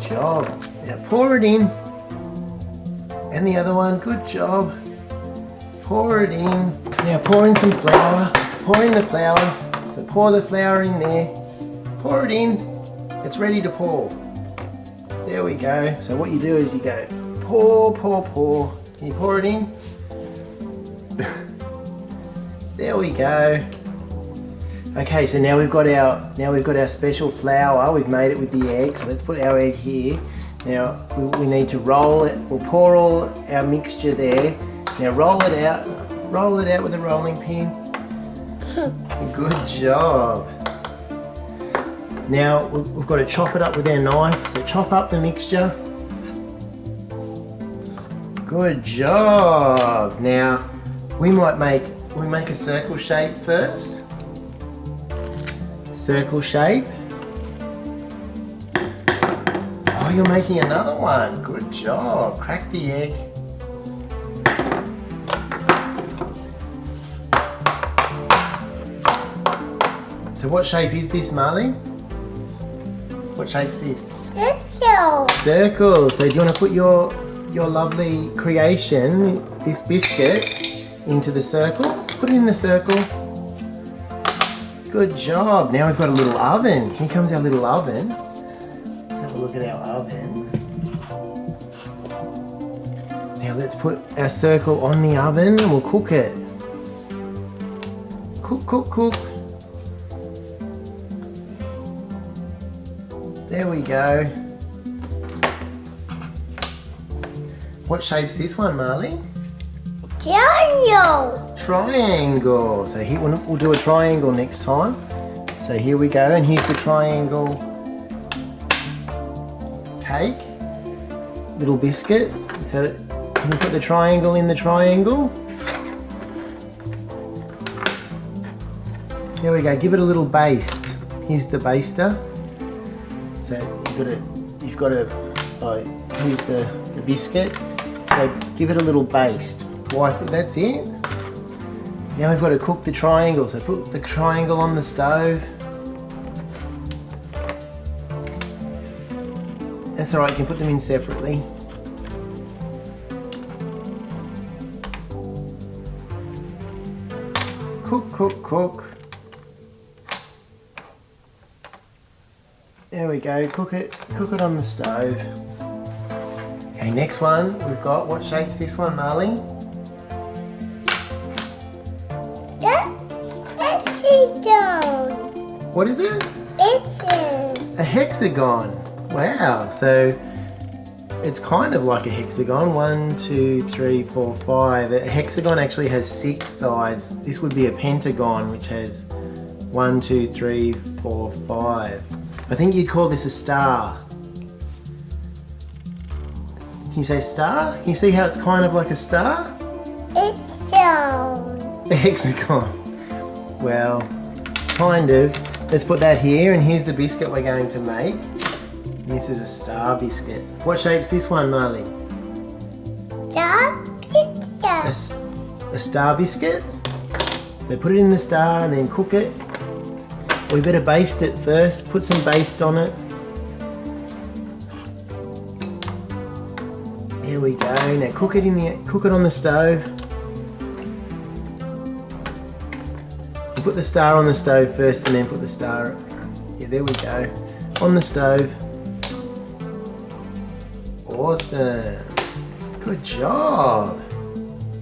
job. Now pour it in. And the other one, good job. Pour it in. Now pour in some flour. Pour in the flour. So pour the flour in there. Pour it in. It's ready to pour. There we go. So what you do is you go pour, pour, pour. Can you pour it in? There we go. Okay, so now we've got our special flour. We've made it with the egg. So let's put our egg here. Now we need to roll it. We'll pour all our mixture there. Now roll it out. Roll it out with a rolling pin. Good job. Now we've got to chop it up with our knife. So chop up the mixture. Good job. Now we make a circle shape first. Circle shape. Oh, you're making another one. Good job. Crack the egg. So what shape is this, Marley? What shape's this? Circle. Circle. So do you want to put your lovely creation, this biscuit, into the circle? Put it in the circle. Good job. Now we've got a little oven. Here comes our little oven. Let's have a look at our oven. Now let's put our circle on the oven and we'll cook it. Cook, cook, cook. There we go. What shape's this one, Marley? Triangle. Triangle. So here we'll do a triangle next time. So here we go, and here's the triangle cake, little biscuit. So can you put the triangle in the triangle? There we go. Give it a little baste. Here's the baster. So you've got to. Oh, here's the biscuit. So give it a little baste. Wipe it. That's it. Now we've got to cook the triangle. So put the triangle on the stove. That's alright, you can put them in separately. Cook, cook, cook. There we go, cook it on the stove. Okay, next one we've got, what shape's this one, Marley? Hexagon. What is it? It's A hexagon. Wow, so it's kind of like a hexagon. 1, 2, 3, 4, 5. A hexagon actually has 6 sides. This would be a pentagon, which has 1, 2, 3, 4, 5. I think you'd call this a star. Can you say star? Can you see how it's kind of like a star? It's down. A hexagon. Well, kind of. Let's put that here, and here's the biscuit we're going to make. And this is a star biscuit. What shape's this one, Marley? Star biscuit. A star biscuit. So put it in the star and then cook it. We better baste it first. Put some baste on it. There we go. Now cook it on the stove. You put the star on the stove first and then put the star. Yeah, there we go. On the stove. Awesome. Good job.